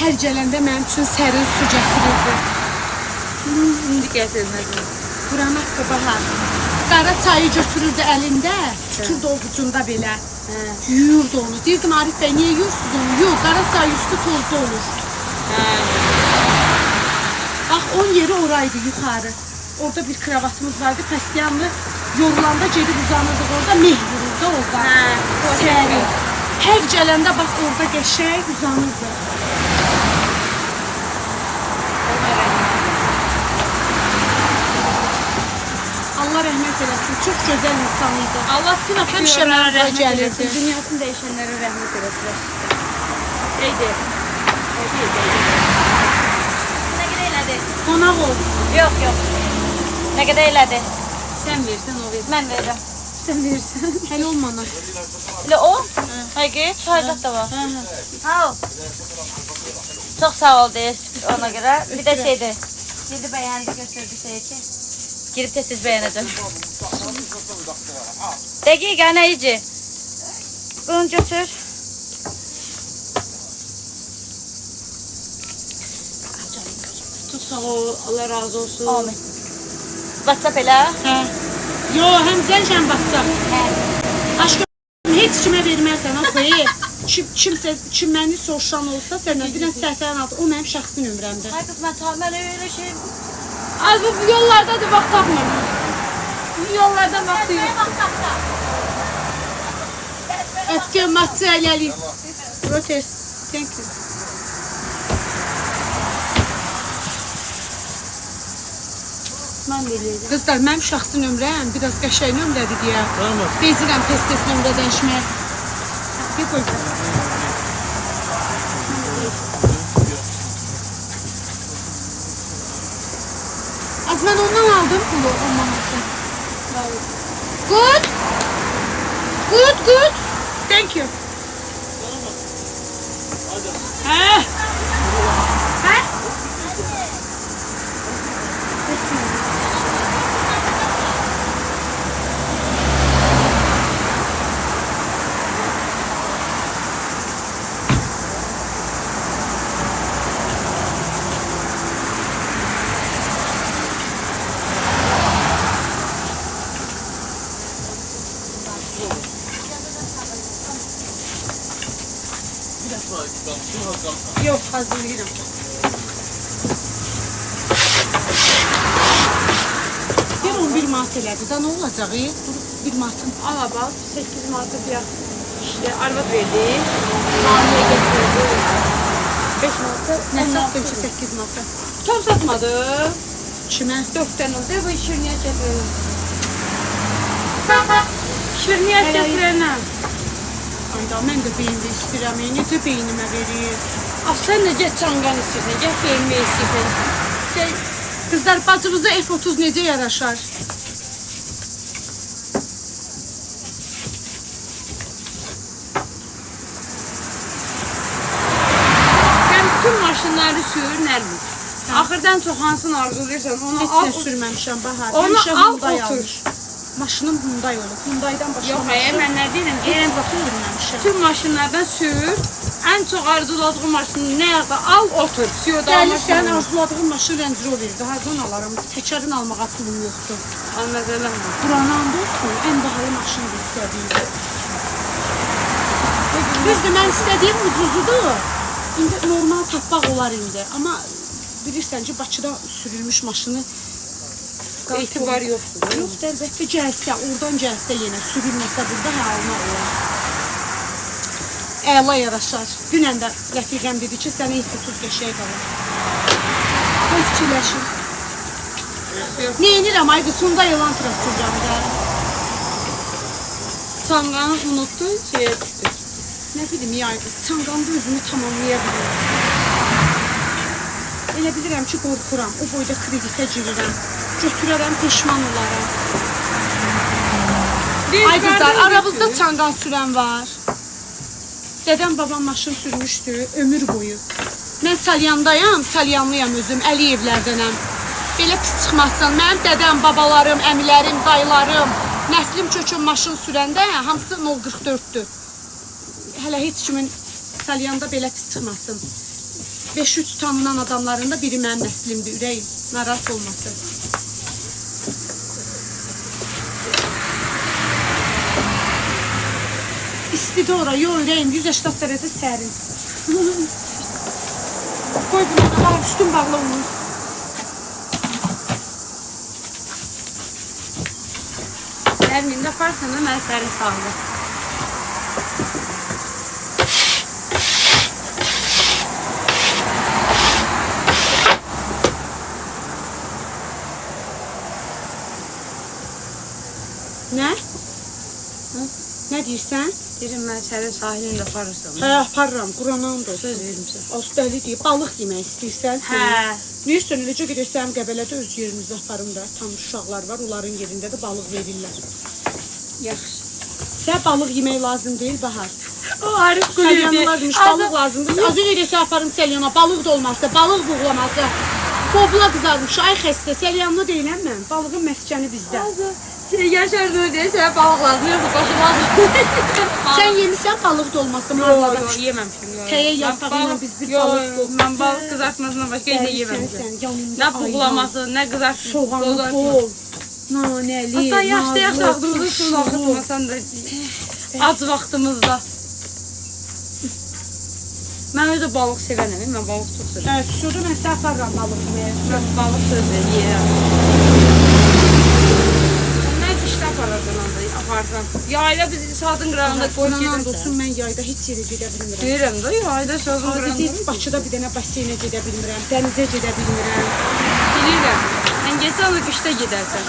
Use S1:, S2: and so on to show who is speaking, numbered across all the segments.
S1: Hər gələndə mənim üçün sərin su gətirirdi.
S2: İndi gətirmədim.
S1: Buranı haqqı bahar. Qara çayı götürürdü əlində, tuturdu ovucunda belə. Yuyurdu onu. Deyirdim Arif bəy, niyə yuyursunuz onu? Yox, qara çay üstü tozlu olur. Bax, onun yeri oraydı, yuxarı. Orada bir kravatımız vardı, pəstiyanlı. Yorulanda gedib uzanırdıq orada, meh vururdu orada. Sərin. Hər gələndə bax, orada qəşəng uzanırdı. Allah rəhmət eləsin, çox gözəl insan idi.
S2: Allah bütün
S1: Həmişə mənə rəhmət
S2: eləsin.
S1: eləsin.
S2: Dünyasını dəyişənlərə rəhmət eləsin. Eydi. Nə qədər elədi?
S1: Qonaq ol.
S3: Yox, yox. Nə qədər elədi?
S2: Sən versən, o versin.
S3: Mən verirəm.
S1: Sən verirsən. Hələ olmana.
S3: Elə o? Həqiqi, çayzat da var. Ha o. Çox sağ ol deyir ona görə. Bir də şeydir. Girdi bəyəndi götürdü şeyi ki. Girib də siz bəyənəcəm. Dəqiqə nəyici? Bunu götür.
S2: Çok sağ ol, Allah razı olsun.
S3: Amin. WhatsApp elə?
S1: Hə. Yo, həm zəng həm WhatsApp.
S3: Hə.
S1: Aşkım, heç kimə verməzsən, oxey. Kim məni soruşan olsa, səndən bir dənə səhvən aldı. O mənim şəxsi nömrəmdir.
S3: Ay qız, mən öyle şey...
S2: Az bu yollarda da vaxt tapmıyorum. Bu yollarda vaxt yok.
S1: Öptüm, matı ələliyim. Protest. Thank you.
S2: Ben bilirdim.
S1: Qızlar, mənim şəxsi nömrəm biraz qəşəng nömrədir deyə. Bezirəm tez-tez nömrə dəyişməyə. Bir qoy. Az mən ondan aldım pulu, o manatı. Good. Good, good. Thank you. Hə? Hə? Yok, hazırlayırım. Bir 11 manat elədi. Da nə olacaq? Bir manatın.
S2: Ama bak 8 Mart'ta fiyat işte arvat verdi. Mamiye getirdi. 5 Mart'ta
S1: Nə satdın ki 8 manata?
S2: Çok satmadı.
S1: Kimə?
S2: 4 tane oldu. Bu şirniye getirelim. Şirniye getirelim.
S1: Ayda, mən də beyində istəyirəm. Necə beynimə verir?
S2: Sen de get çangan istiyorsan, get beğenmeyi istiyorsan.
S1: Qızlar, bacımıza F30 necə yaraşar?
S2: Sen bütün maşınları sür, Nermin. Ahırdan çok hansını arzuluyorsan onu
S1: Heç
S2: al.
S1: nə sürməmişəm, Bahar.
S2: Onu
S1: Həmişə
S2: al,
S1: Hyundai
S2: otur.
S1: almış. Maşınım Hyundai olub. Hyundai'dan başqa
S2: Yok hayır, ben ne değilim. Gelin bak,
S1: sürməmişəm.
S2: tüm maşınlardan sür. En çok arzuladığın maşını nerede al, otur. Siyoda
S1: Dəli, sən arzuladığın maşın Range Rover'dir. Hardan alaram? Təkərin almağa pulum yoxdur.
S2: Anladım.
S1: Buranı and olsun, ən bahalı maşındır istədiyim. Düzdür, mən istədiyim ucuzudur. İndi normal tapmaq olar indi. Amma bilirsən ki, Bakıda sürülmüş maşını
S2: İtibar yoktur.
S1: yoxdur, əlbəttə gəlsə, oradan gəlsə yenə sürülməsə burada hə almaq olar. Əla yaraşar. Dünən də rəfiqəm dedi ki, sənə F30 qəşəng qalır. Mən fikirləşim. Neyinirəm ay qız, Hyundai Elantra sürəcəm də.
S2: Çanganı unuttun, şeye düştü.
S1: Nə bilim ya ay qız, çanqanda özümü tamamlaya bilirim. Elə bilirəm ki, qorxuram. O boyda kreditə girirəm. Götürərəm, peşman olaram. Ay qızlar, aramızda çanqan sürən var. Dedəm babam maşın sürmüşdü ömür boyu. Mən Salyandayam, Salyanlıyam özüm, Əliyevlərdənəm. Belə pis çıxmasın. Mənim dədəm, babalarım, əmilərim, dayılarım, nəslim köküm maşın sürəndə hamısı 044'dür. Hələ heç kimin Salyanda belə pis çıxmasın. 5-3 tanınan adamların da biri mənim nəslimdir, ürəyim. Narahat olmasın. İstidə ora, yox ürəyim, 180 dərəcə sərin. Qoy bunu, var, üstün bağlı olmuş.
S2: Nərmin də aparsan da mən sərin sağlı.
S1: Nə? Nə deyirsən?
S2: Deyirəm, mən sərin sahilini də aparırsan.
S1: Hə, aparıram, Quranan da
S2: Söz
S1: olsun.
S2: verim sənə.
S1: Astəli deyib, balıq yemək istəyirsən sən.
S2: Hə.
S1: Neysə, necə gedərsəm Qəbələdə öz yerimizə aparım da. Tanış uşaqlar var, onların yerində də balıq verirlər.
S2: Yaxşı.
S1: Sən balıq yemək lazım deyil, Bahar.
S2: O Arif
S1: Səlyanlarmış, balıq lazımdır. Az önce deyəsə aparım Səlyana, balıq dolması, balıq buğlaması. Bobla qızarmış, ay xəstə, Səlyanlı deyiləm mən. Balığın məskəni bizdə.
S2: Yaşar dur deyə sənə balıq lazım, yoxsa başı lazım.
S1: Sən yemisən balıq dolması,
S2: Yox,
S1: marmara.
S2: yox, yeməmişim. yox.
S1: Təyə
S2: Mən
S1: yarpağı ilə biz bir
S2: yox,
S1: balıq dolması.
S2: Mən balıq qızartmasından başqa heç nə yeməmişim.
S1: Sən yanında
S2: Nə buğlaması, nə qızartması.
S1: soğanı bol, nanəli,
S2: Hatta yaşda
S1: narlı,
S2: axdırdı
S1: turşulu.
S2: şunu axıtmasan da ac vaxtımızda. Mən özü balıq sevənəm, mən balıq çox sevirəm.
S1: Hə, şurada mən səhv aparıram balıq yeməyə.
S2: Mən balıq sözü yeyirəm. Mən işlə aparardım anda, aparsam. Yayla biz saatın qırağında qoyub
S1: Qoyunan
S2: gedirsən.
S1: olsun, mən yayda heç yerə gedə bilmirəm.
S2: Deyirəm də, yayla saatın
S1: Adi
S2: qırağında.
S1: heç Bakıda bir dənə baseynə gedə bilmirəm, dənizə gedə bilmirəm.
S2: Bilirəm. Sən getsən o qışda gedərsən.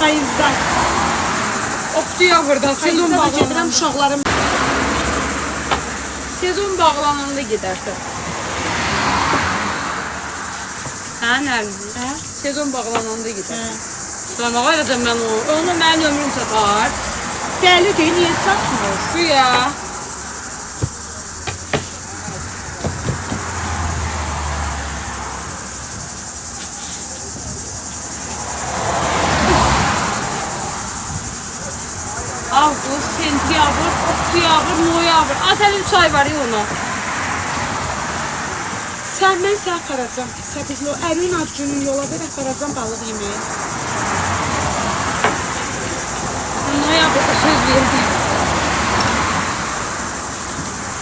S1: Payızda,
S2: Oktyabırda sezon
S1: payızda da gedirəm
S2: bağlananda.
S1: uşaqlarım.
S2: Sezon bağlananda gedərsən. Hə, Nərmin?
S1: Hə?
S2: Sezon bağlananda gedərsən.
S1: Hə.
S2: Sonra elə də mən onu mənim ömrüm çatar.
S1: Dəli deyil, niyə çatmır?
S2: Güya. Avqust, sentyabr, oktyabr, noyabr. Atəli 3 ay var ya ona.
S1: Mən səni aparacam. Səbirli ol. Ərin ad günün yola ver, aparacam balıq yeməyə.
S2: Sən noyabrda söz verdin.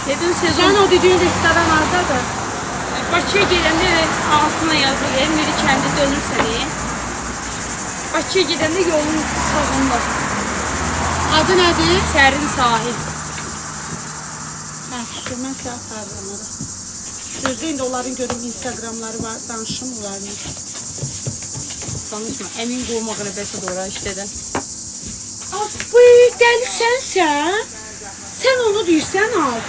S2: Dedim sezon.
S1: Sən o dediyin restoran hardadır?
S2: Bakıya gedəndə altına yazılır, Miri kəndi dönürsən. Bakıya gedəndə yolun sağında.
S1: Adı nədir?
S2: Sərin sahil.
S1: Hə, şu mən səni aparıram ora. Gözdə indi onların görüm Instagramları var, danışım onlarla.
S2: Danışma, əmin qoymaq eləbəsə də ora işlədən.
S1: Abi, dəli sənsən? Sən onu deyirsən az.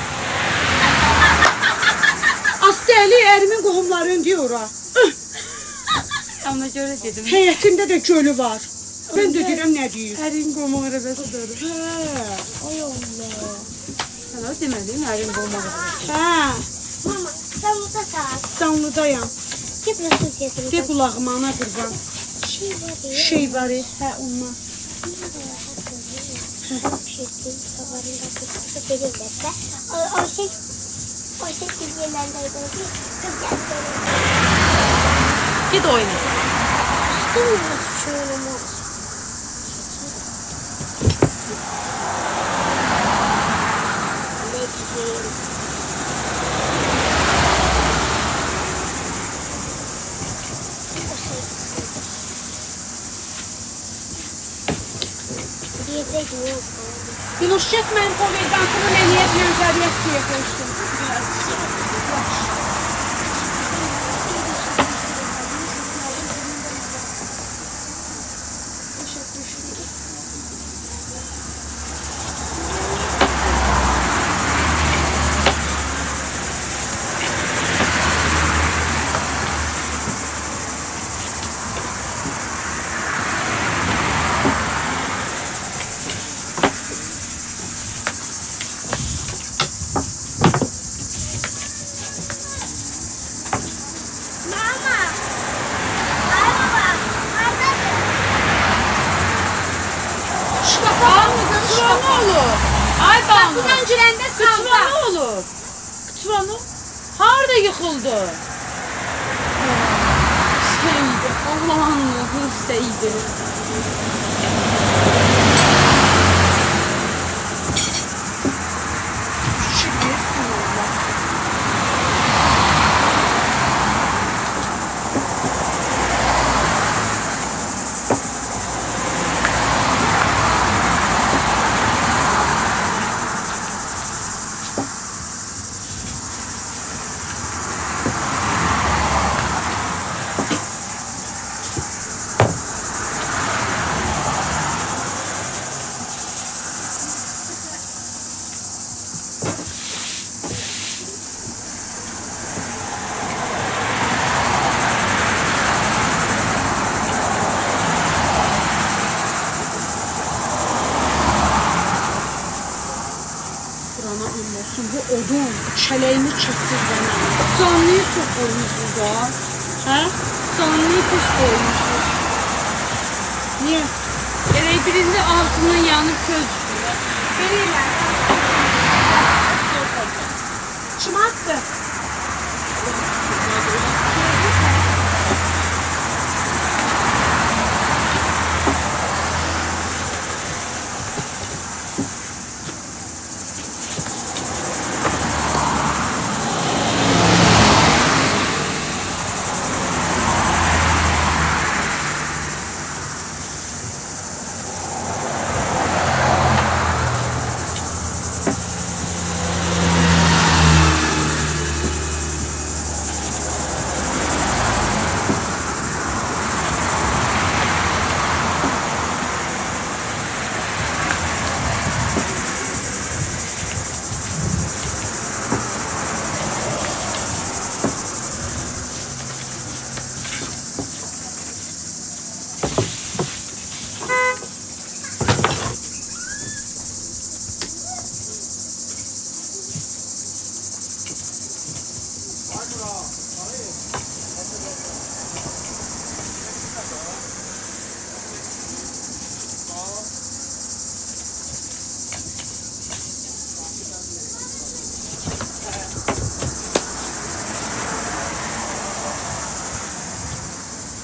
S1: Az dəli, ərimin qohumların deyir ora.
S2: Ona görə dedim.
S1: Həyətində də gölü var. Ben de deyirəm nə deyir.
S2: Ərin qoymaq eləbəsə də ora.
S1: Hə, ay Allah.
S2: Sən o demədin, ərin qoymaq eləbəsə.
S1: Hə,
S4: Mama, sen burada saat.
S1: canlıdayam.
S4: Yapıyorsun sesini.
S1: De qulağıma ana qurban.
S4: Şey var ya.
S1: Şey var, hə ondan.
S4: Pişirdim, tavarında kızı verirlerse. O şey bilgilerindeydi. Kız geldi.
S2: Git oyna.
S4: İstemiyoruz şunu. Ne diyeyim? Diyecek miyiz?
S1: Biloş getməyin polidantını məniyyət nəzəriyyət deyə qoysun.
S4: Mama! Ay baba! Neredesin?
S1: Şkafa
S2: Kıçıva ne olur? Ay Banu.
S1: Qapıdan girəndə
S2: Kıçıva
S1: sağda.
S2: ne olur? Kıçıva ne? Harada yıkıldı. Şeydi, Allah'ın şeydi.
S1: Qurana and olsun, bu odun çələyimi kəsir bana.
S2: Canlıyı çok koymuşuz da.
S1: Hə?
S2: Canlıyı pis koymuşuz.
S1: Niyə?
S2: Gerek birinde altından yanıp köz düşüyor.
S1: Kim attı?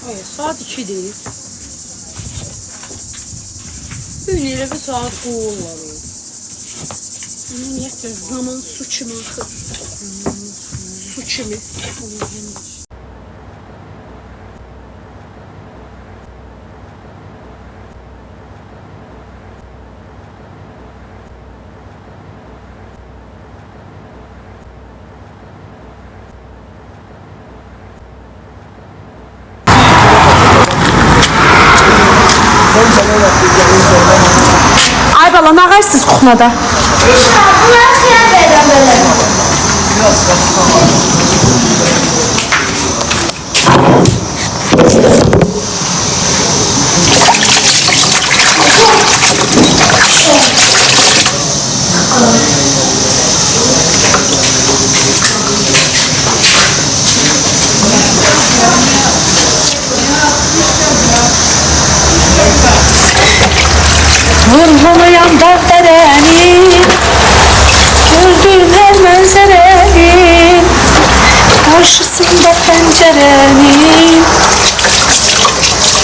S2: Hayır, saat 2 değil. Ünlüyle bir saat qoğul var o.
S1: Ümumiyyətlə zaman su kimi axır. Su kimi. Ay bala, nə ağarsınız kuxnada?
S4: Bunları xiyar verirəm belə.
S5: Vurgulayan dağdereni, gördüğüm her manzarenin karşısında pencerenin. Kuşlar geçiyor.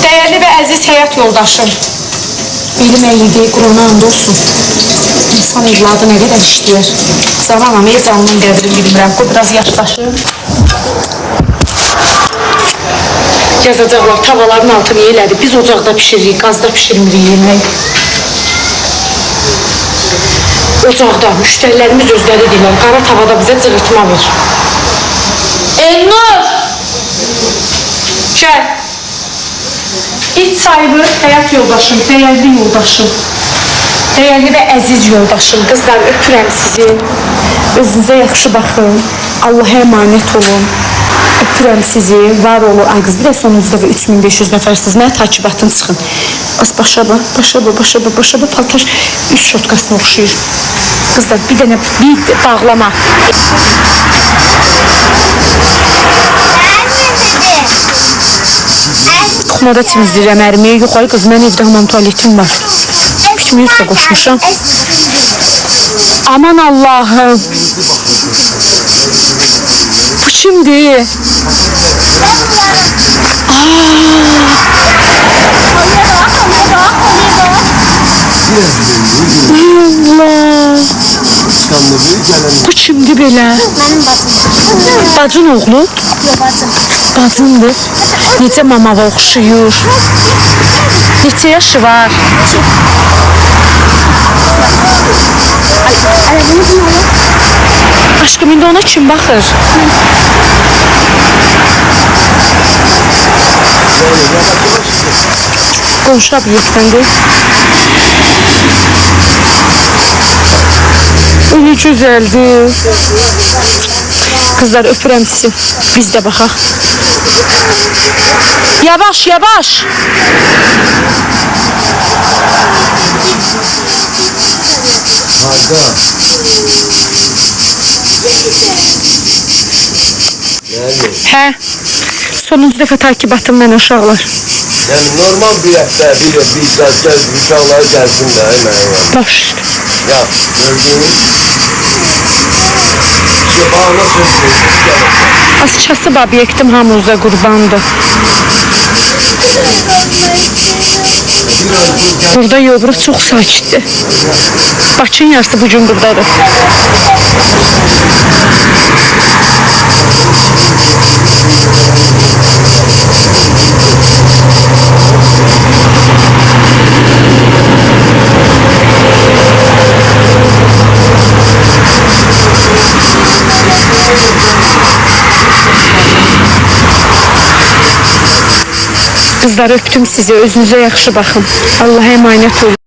S1: Değerli ve aziz hayat yoldaşım. Elim əyildi, Qurana and olsun. İnsan evladı nə qədər işləyir. Zamanam, canının qədrini bilmirəm. Bu biraz yaşdaşım. Yazacaqlar, tavaların altını elədi. Biz ocaqda pişiririk, qazda pişirmirik yemək. Ocaqda müştərilərimiz özləri deyirlər, qara tavada bizə cığırtma ver. Elnur! Gəl. İlk sahibi həyat yoldaşım, değerli yoldaşım. Değerli ve əziz yoldaşım. Qızlar, öpürəm sizi. Özünüzə yaxşı baxın. Allah'a emanet olun. Öpürəm sizi. Var olun. Ay qız, bir də sonunuzda 3500 nəfərsiniz. Mənə takibatın çıxın. Bas başa bax, başa bax. Paltar üst şotkasına oxşayır. Qızlar, bir dənə bir bağlama.
S5: Kuxmada temizləyirəm ərimi. Yuxarı qız, mən evdə hamam tuvaletim var. Pişmiyüz də qoşmuşam. Aman Allahım. Bu kimdir? Allah. Bu kimdir belə?
S4: Benim bacım.
S5: Bacın oğlu?
S4: Yok bacım.
S5: Bacındır. Necə mamava oxşuyur. Neçə yaşı var? Aşkım, indi ona kim baxır? Qonşu obyektəndir. O ne güzeldir. Kızlar, öpürəm sizi. Biz də baxaq. Yavaş, yavaş. Hə. Sonuncu dəfə takibatım mən uşaqlar.
S6: Yani normal bir hafta bir saat uşaqlar gelsin de hemen yani.
S5: Baş üstə.
S6: Ya gördüğünüz işte bağına söylüyorsunuz.
S5: Az kasıb obyektim hamınıza qurbandır. Burada yox, bura çox sakitdir. Bakının yarısı bugün buradadır. Kızlar, öptüm sizi. Özünüze yaxşı baxın. Allah'a emanet olun.